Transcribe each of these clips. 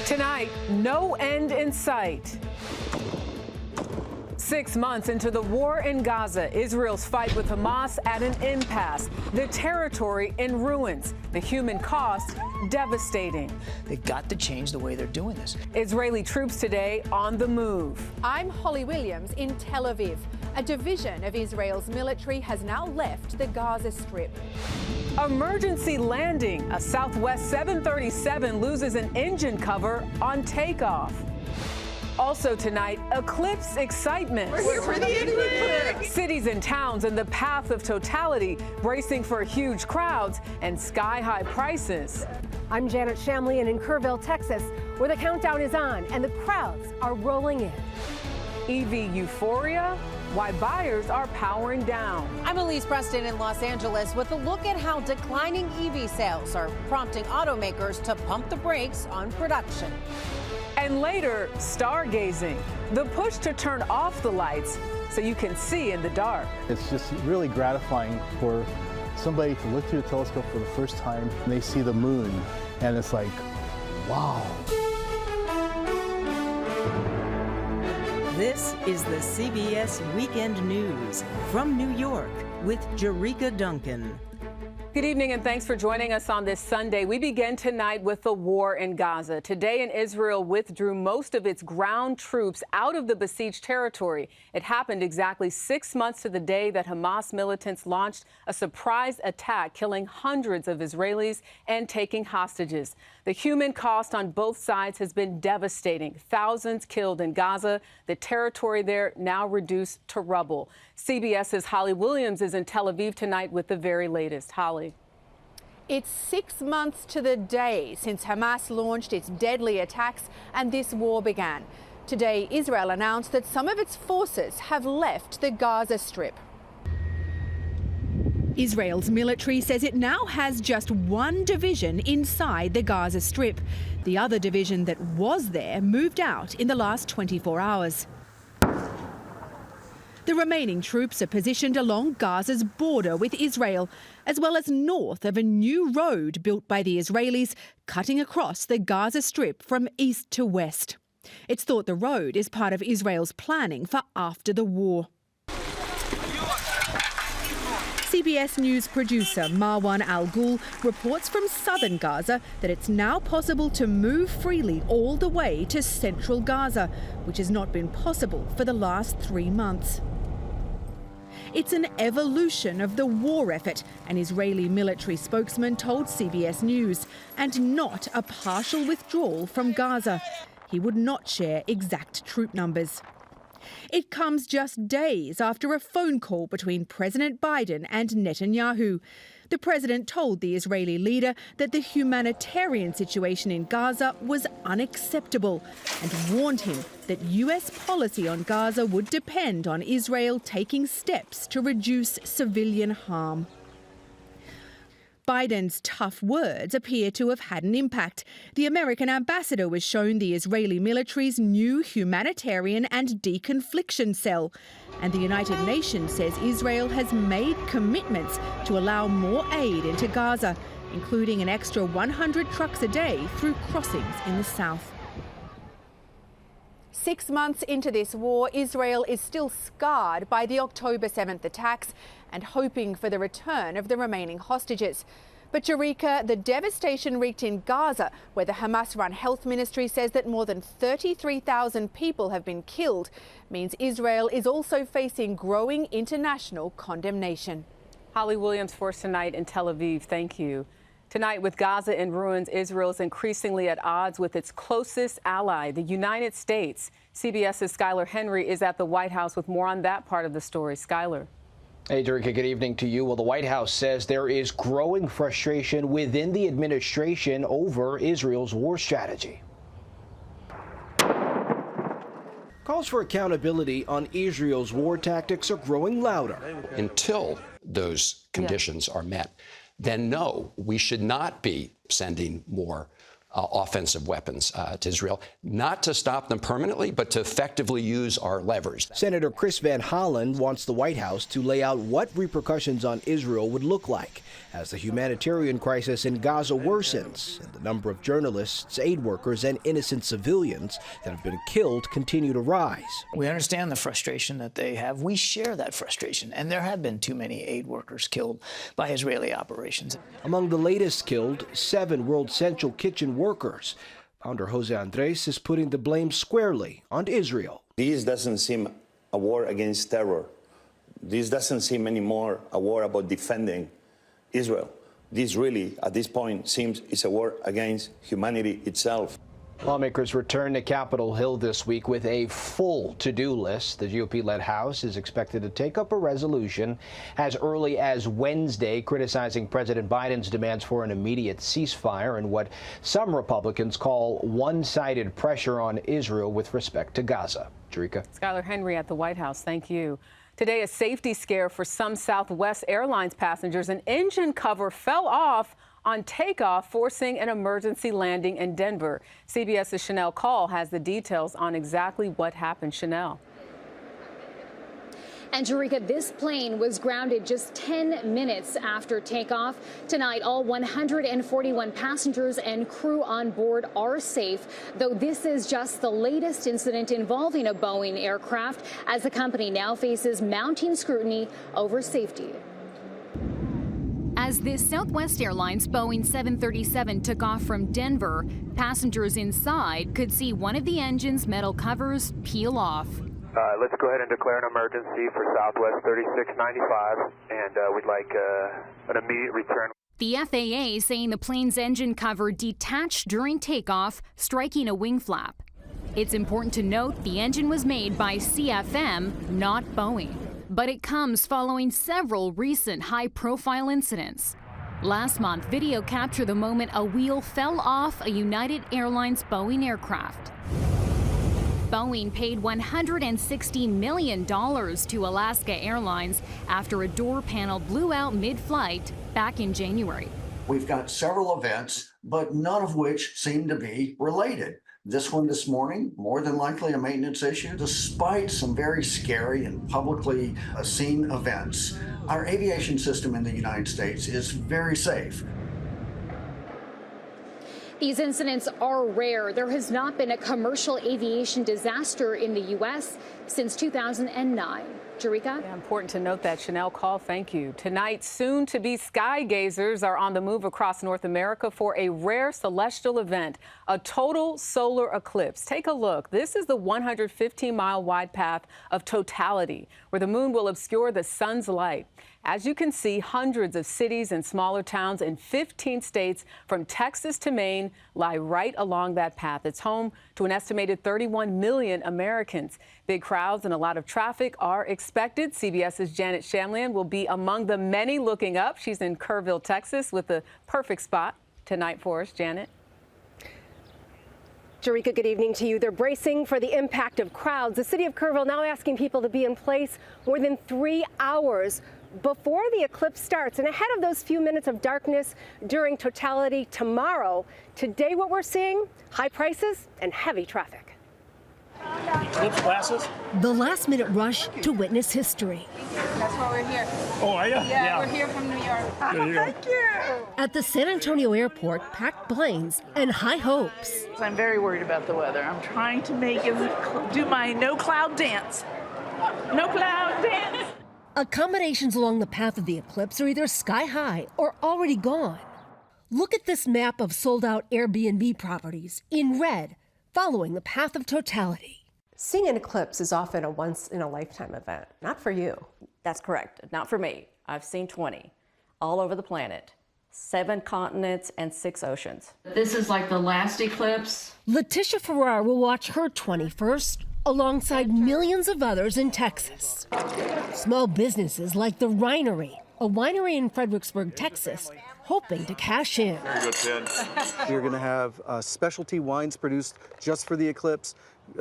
Tonight, no end in sight. 6 months into the war in Gaza, Israel's fight with Hamas at an impasse. The territory in ruins. The human cost devastating. They've got to change the way they're doing this. Israeli troops today on the move. I'm Holly Williams in Tel Aviv. A division of Israel's military has now left the Gaza Strip. Emergency landing. A Southwest 737 loses an engine cover on takeoff. Also tonight, eclipse excitement. We're here for the eclipse. Cities and towns in the path of totality, bracing for huge crowds and sky-high prices. I'm Janet Shamlian in Kerrville, Texas, where the countdown is on and the crowds are rolling in. EV euphoria? Why buyers are powering down. I'm Elise Preston in Los Angeles with a look at how declining EV sales are prompting automakers to pump the brakes on production. And later, stargazing, the push to turn off the lights so you can see in the dark. It's just really gratifying for somebody to look through the telescope for the first time and they see the moon, and it's like, wow. This is the CBS Weekend News from New York with Jerika Duncan. Good evening and thanks for joining us on this Sunday. We begin tonight with the war in Gaza. Today, Israel withdrew most of its ground troops out of the besieged territory. It happened exactly 6 months to the day that Hamas militants launched a surprise attack, killing hundreds of Israelis and taking hostages. The human cost on both sides has been devastating. Thousands killed in Gaza, the territory there now reduced to rubble. CBS's Holly Williams is in Tel Aviv tonight with the very latest. Holly. It's 6 months to the day since Hamas launched its deadly attacks and this war began. Today, Israel announced that some of its forces have left the Gaza Strip. Israel's military says it now has just one division inside the Gaza Strip. The other division that was there moved out in the last 24 hours. The remaining troops are positioned along Gaza's border with Israel, as well as north of a new road built by the Israelis, cutting across the Gaza Strip from east to west. It's thought the road is part of Israel's planning for after the war. CBS News producer Marwan Al-Ghul reports from southern Gaza that it's now possible to move freely all the way to central Gaza, which has not been possible for the last 3 months. It's an evolution of the war effort, an Israeli military spokesman told CBS News, and not a partial withdrawal from Gaza. He would not share exact troop numbers. It comes just days after a phone call between President Biden and Netanyahu. The president told the Israeli leader that the humanitarian situation in Gaza was unacceptable and warned him that US policy on Gaza would depend on Israel taking steps to reduce civilian harm. Biden's tough words appear to have had an impact. The American ambassador was shown the Israeli military's new humanitarian and deconfliction cell. And the United Nations says Israel has made commitments to allow more aid into Gaza, including an extra 100 trucks a day through crossings in the south. 6 months into this war, Israel is still scarred by the October 7th attacks and hoping for the return of the remaining hostages. But Jerika, the devastation wreaked in Gaza, where the Hamas-run health ministry says that more than 33,000 people have been killed, means Israel is also facing growing international condemnation. Holly Williams for us tonight in Tel Aviv. Thank you. Tonight, with Gaza in ruins, Israel is increasingly at odds with its closest ally, the United States. CBS's Skylar Henry is at the White House with more on that part of the story. Skylar. Hey, Jerika, good evening to you. Well, the White House says there is growing frustration within the administration over Israel's war strategy. Calls for accountability on Israel's war tactics are growing louder. Until those conditions are met, then no, we should not be sending more offensive weapons to Israel, not to stop them permanently, but to effectively use our levers. Senator Chris Van Hollen wants the White House to lay out what repercussions on Israel would look like as the humanitarian crisis in Gaza worsens and the number of journalists, aid workers, and innocent civilians that have been killed continue to rise. We understand the frustration that they have. We share that frustration, and there have been too many aid workers killed by Israeli operations. Among the latest killed, 7 World Central Kitchen workers. Founder Jose Andres is putting the blame squarely on Israel. This doesn't seem a war against terror. This doesn't seem anymore a war about defending Israel. This really, at this point, seems it's a war against humanity itself. Lawmakers return to Capitol Hill this week with a full to-do list. The GOP-led House is expected to take up a resolution as early as Wednesday criticizing President Biden's demands for an immediate ceasefire and what some Republicans call one-sided pressure on Israel with respect to Gaza. Jerika. Skylar Henry at the White House. Thank you. Today, a safety scare for some Southwest Airlines passengers. An engine cover fell off on takeoff, forcing an emergency landing in Denver. CBS's Chanel Call has the details on exactly what happened. Chanel. And Jerika, this plane was grounded just 10 minutes after takeoff. Tonight, all 141 passengers and crew on board are safe, though this is just the latest incident involving a Boeing aircraft, as the company now faces mounting scrutiny over safety. As this Southwest Airlines Boeing 737 took off from Denver, passengers inside could see one of the engine's metal covers peel off. Let's go ahead and declare an emergency for Southwest 3695, and we'd like an immediate return. The FAA saying the plane's engine cover detached during takeoff, striking a wing flap. It's important to note the engine was made by CFM, not Boeing. But it comes following several recent high-profile incidents. Last month, video captured the moment a wheel fell off a United Airlines Boeing aircraft. Boeing paid $160 million to Alaska Airlines after a door panel blew out mid-flight back in January. We've got several events, but none of which seem to be related. This one this morning, more than likely a maintenance issue, despite some very scary and publicly seen events. Our aviation system in the United States is very safe. These incidents are rare. There has not been a commercial aviation disaster in the U.S. since 2009. Jerika? Yeah, important to note that. Chanel Call, thank you. Tonight, soon-to-be sky gazers are on the move across North America for a rare celestial event, a total solar eclipse. Take a look. This is the 115-mile wide path of totality, where the moon will obscure the sun's light. As you can see, hundreds of cities and smaller towns in 15 states from Texas to Maine lie right along that path. It's home to an estimated 31 million Americans. Big crowds and a lot of traffic are expected. CBS's Janet Shamlian will be among the many looking up. She's in Kerrville, Texas, with the perfect spot tonight for us. Janet. Jerika, good evening to you. They're bracing for the impact of crowds. The city of Kerrville now asking people to be in place more than 3 hours before the eclipse starts and ahead of those few minutes of darkness during totality tomorrow. Today, what we're seeing, high prices and heavy traffic. Eclipse glasses? The last-minute rush to witness history. That's why we're here. Oh, are you? Yeah, we're here from New York. Thank you. At the San Antonio airport, packed planes and high hopes. I'm very worried about the weather. I'm trying to do my no cloud dance. No cloud dance. Accommodations along the path of the eclipse are either sky high or already gone. Look at this map of sold-out Airbnb properties in red, following the path of totality. Seeing an eclipse is often a once-in-a-lifetime event. Not for you. That's correct. Not for me. I've seen 20 all over the planet, 7 continents and 6 oceans. This is like the last eclipse. Letitia Farrar will watch her 21st alongside millions of others in Texas. Small businesses like the Winery, a winery in Fredericksburg, Texas, hoping to cash in. Very good, Ted. You're going to have specialty wines produced just for the eclipse,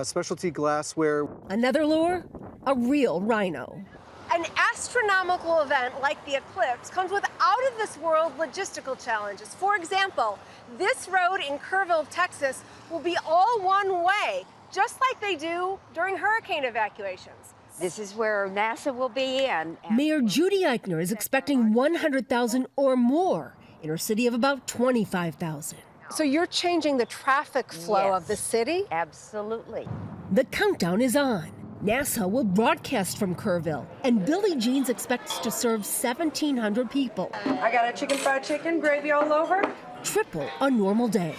specialty glassware. Another lure, a real rhino. An astronomical event like the eclipse comes with out-of-this-world logistical challenges. For example, this road in Kerrville, Texas, will be all one way, just like they do during hurricane evacuations. This is where NASA will be. And Mayor Judy Eichner is expecting 100,000 or more in her city of about 25,000. So you're changing the traffic flow of the city? Absolutely. The countdown is on. NASA will broadcast from Kerrville, and Billie Jean's expects to serve 1,700 people. I got a chicken fried chicken, gravy all over. Triple a normal day.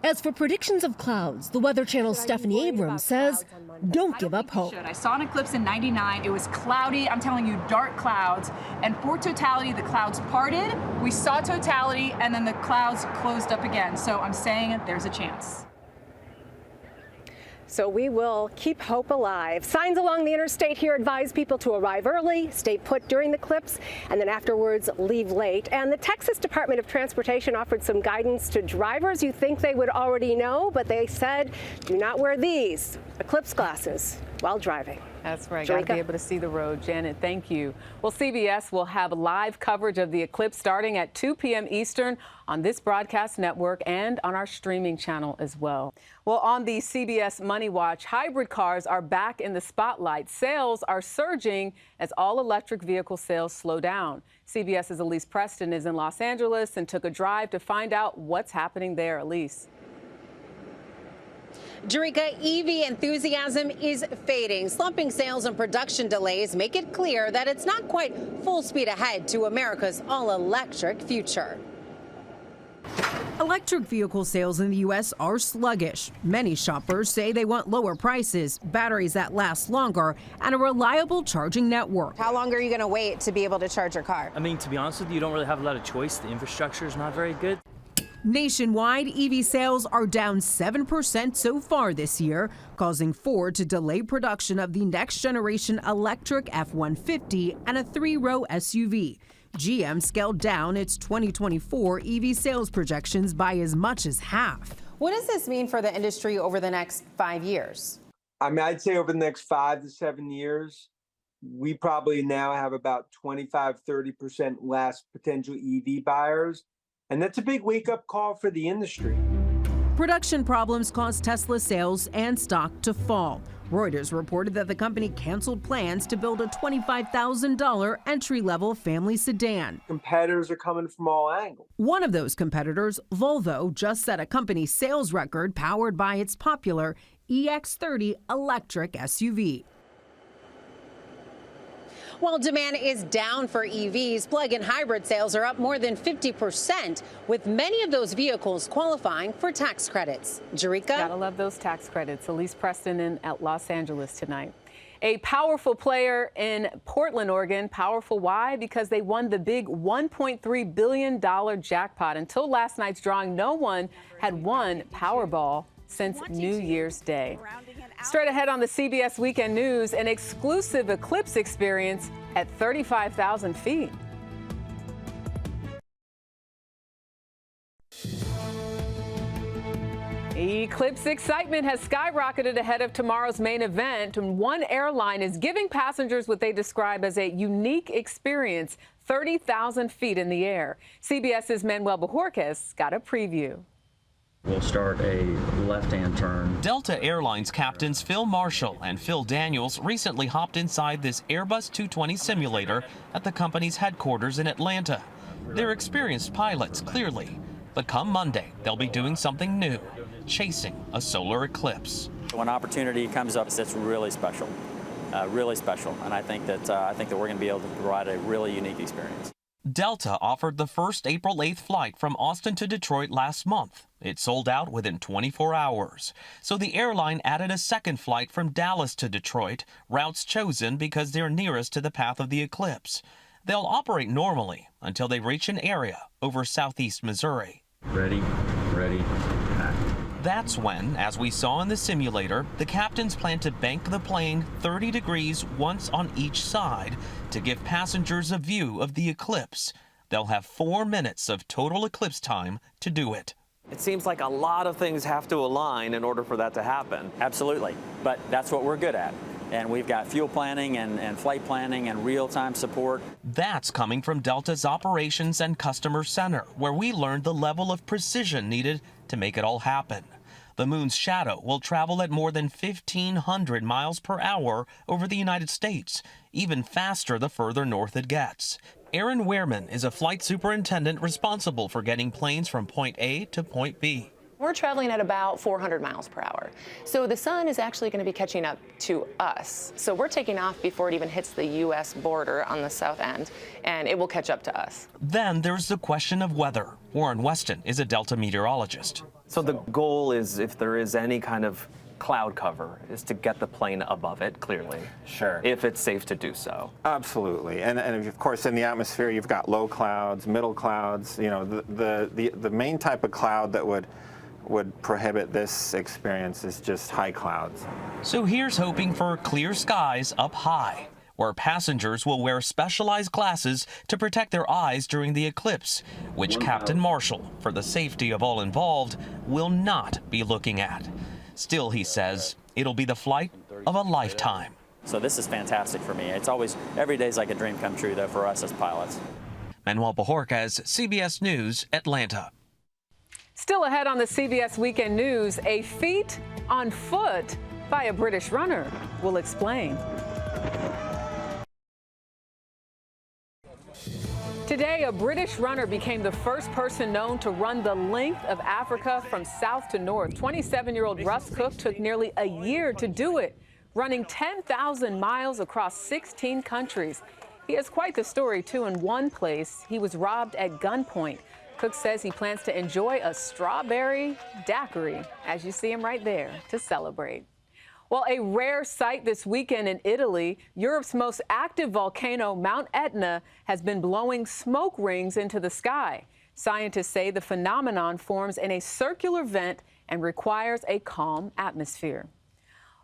As for predictions of clouds, the Weather Channel's Stephanie Abrams says, don't give up hope. I saw an eclipse in '99. It was cloudy. I'm telling you, dark clouds. And for totality, the clouds parted. We saw totality, and then the clouds closed up again. So I'm saying there's a chance. So we will keep hope alive. Signs along the interstate here advise people to arrive early, stay put during the eclipse, and then afterwards leave late. And the Texas Department of Transportation offered some guidance to drivers. You think they would already know, but they said, do not wear these eclipse glasses while driving. That's right. Got to be able to see the road. Janet, thank you. Well, CBS will have live coverage of the eclipse starting at 2 p.m. Eastern on this broadcast network and on our streaming channel as well. Well, on the CBS Money Watch, hybrid cars are back in the spotlight. Sales are surging as all-electric vehicle sales slow down. CBS's Elise Preston is in Los Angeles and took a drive to find out what's happening there. Elise. Jerika, EV enthusiasm is fading. Slumping sales and production delays make it clear that it's not quite full speed ahead to America's all-electric future. Electric vehicle sales in the U.S. are sluggish. Many shoppers say they want lower prices, batteries that last longer, and a reliable charging network. How long are you going to wait to be able to charge your car? I mean, to be honest with you, don't really have a lot of choice. The infrastructure is not very good. Nationwide, EV sales are down 7% so far this year, causing Ford to delay production of the next generation electric F-150 and a 3-row SUV. GM scaled down its 2024 EV sales projections by as much as half. What does this mean for the industry over the next 5 years? I mean, I'd say over the next 5 to 7 years, we probably now have about 25-30% less potential EV buyers. And that's a big wake-up call for the industry. Production problems caused Tesla sales and stock to fall. Reuters reported that the company canceled plans to build a $25,000 entry-level family sedan. Competitors are coming from all angles. One of those competitors, Volvo, just set a company sales record powered by its popular EX30 electric SUV. While demand is down for EVs, plug-in hybrid sales are up more than 50%, with many of those vehicles qualifying for tax credits. Jerika? Gotta love those tax credits. Elise Preston in Los Angeles tonight. A powerful player in Portland, Oregon. Powerful, why? Because they won the big $1.3 billion jackpot. Until last night's drawing, no one had won Powerball since New Year's Day. Straight ahead on the CBS Weekend News, an exclusive eclipse experience at 35,000 feet. Eclipse excitement has skyrocketed ahead of tomorrow's main event, and one airline is giving passengers what they describe as a unique experience, 30,000 feet in the air. CBS's Manuel Bajorquez got a preview. We'll start a left-hand turn. Delta Airlines captains Phil Marshall and Phil Daniels recently hopped inside this Airbus 220 simulator at the company's headquarters in Atlanta. They're experienced pilots, clearly, but come Monday, they'll be doing something new, chasing a solar eclipse. When opportunity comes up, it's really special, and I think that we're going to be able to provide a really unique experience. Delta offered the first April 8th flight from Austin to Detroit last month. It sold out within 24 hours. So the airline added a second flight from Dallas to Detroit, routes chosen because they're nearest to the path of the eclipse. They'll operate normally until they reach an area over southeast Missouri. Ready, pack. That's when, as we saw in the simulator, the captains plan to bank the plane 30 degrees once on each side to give passengers a view of the eclipse. They'll have 4 minutes of total eclipse time to do it. It seems like a lot of things have to align in order for that to happen. Absolutely, but that's what we're good at. And we've got fuel planning and flight planning and real-time support. That's coming from Delta's Operations and Customer Center, where we learned the level of precision needed to make it all happen. The moon's shadow will travel at more than 1,500 miles per hour over the United States, even faster the further north it gets. Aaron Wehrman is a flight superintendent responsible for getting planes from point A to point B. We're traveling at about 400 miles per hour. So the sun is actually going to be catching up to us. So we're taking off before it even hits the U.S. border on the south end, and it will catch up to us. Then there's the question of weather. Warren Weston is a Delta meteorologist. So the goal is, if there is any kind of cloud cover, is to get the plane above it, clearly. Sure. If it's safe to do so. Absolutely. And of course, in the atmosphere, you've got low clouds, middle clouds. You know, the main type of cloud that would prohibit this experience is just high clouds. So here's hoping for clear skies up high, where passengers will wear specialized glasses to protect their eyes during the eclipse, which Captain Marshall, for the safety of all involved, will not be looking at. Still, he says, it'll be the flight of a lifetime. So this is fantastic for me. It's always, every day's like a dream come true, though, for us as pilots. Manuel Bajorquez, CBS News, Atlanta. Still ahead on the CBS Weekend News, a feat on foot by a British runner. We'll explain. Today, a British runner became the first person known to run the length of Africa from south to north. 27-year-old Russ Cook took nearly a year to do it, running 10,000 miles across 16 countries. He has quite the story, too. In one place, he was robbed at gunpoint. Cook says he plans to enjoy a strawberry daiquiri, as you see him right there, to celebrate. Well, a rare sight this weekend in Italy, Europe's most active volcano, Mount Etna, has been blowing smoke rings into the sky. Scientists say the phenomenon forms in a circular vent and requires a calm atmosphere.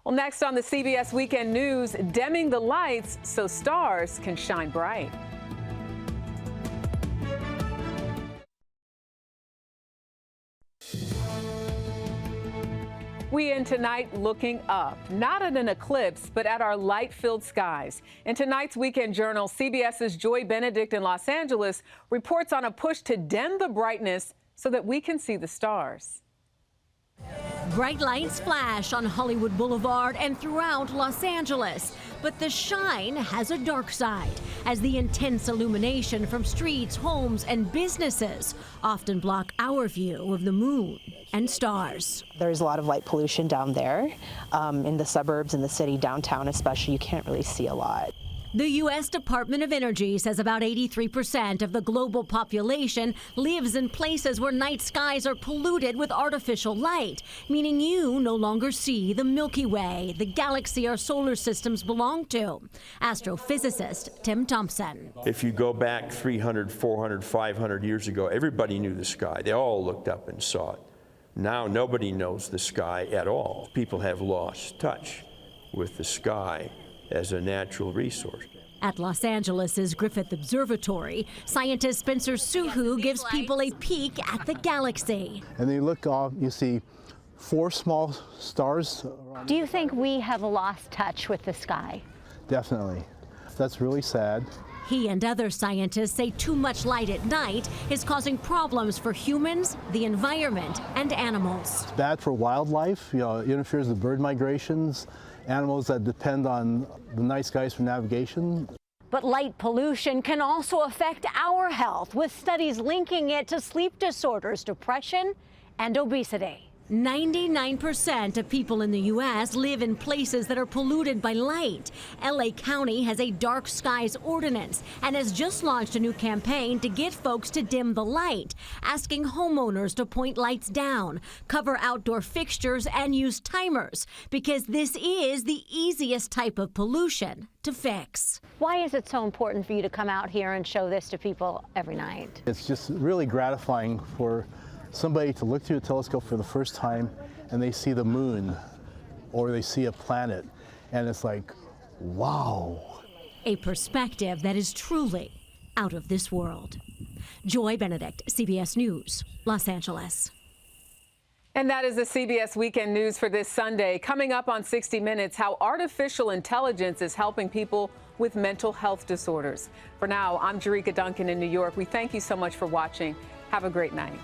Well, next on the CBS Weekend News, dimming the lights so stars can shine bright. We end tonight looking up, not at an eclipse, but at our light-filled skies. In tonight's Weekend Journal, CBS's Joy Benedict in Los Angeles reports on a push to dim the brightness so that we can see the stars. Bright lights flash on Hollywood Boulevard and throughout Los Angeles. But the shine has a dark side, as the intense illumination from streets, homes, and businesses often block our view of the moon and stars. There's a lot of light pollution down there. In the suburbs, in the city, downtown especially, you can't really see a lot. The U.S. Department of Energy says about 83% of the global population lives in places where night skies are polluted with artificial light, meaning you no longer see the Milky Way, the galaxy our solar systems belong to. Astrophysicist Tim Thompson. If you go back 300, 400, 500 years ago, everybody knew the sky. They all looked up and saw it. Now nobody knows the sky at all. People have lost touch with the sky as a natural resource. At Los Angeles' Griffith Observatory, scientist Spencer Suhu gives people a peek at the galaxy. And then you look off, you see 4 small stars. Do you think we have lost touch with the sky? Definitely. That's really sad. He and other scientists say too much light at night is causing problems for humans, the environment, and animals. It's bad for wildlife. You know, it interferes with bird migrations, animals that depend on the night skies for navigation. But light pollution can also affect our health, with studies linking it to sleep disorders, depression, and obesity. 99% of people in the U.S. live in places that are polluted by light. L.A. County has a dark skies ordinance and has just launched a new campaign to get folks to dim the light, asking homeowners to point lights down, cover outdoor fixtures, and use timers, because this is the easiest type of pollution to fix. Why is it so important for you to come out here and show this to people every night? It's just really gratifying for somebody to look through a telescope for the first time and they see the moon or they see a planet and it's like, wow. A perspective that is truly out of this world. Joy Benedict, CBS News, Los Angeles. And that is the CBS Weekend News for this Sunday. Coming up on 60 Minutes, how artificial intelligence is helping people with mental health disorders. For now, I'm Jerika Duncan in New York. We thank you so much for watching. Have a great night.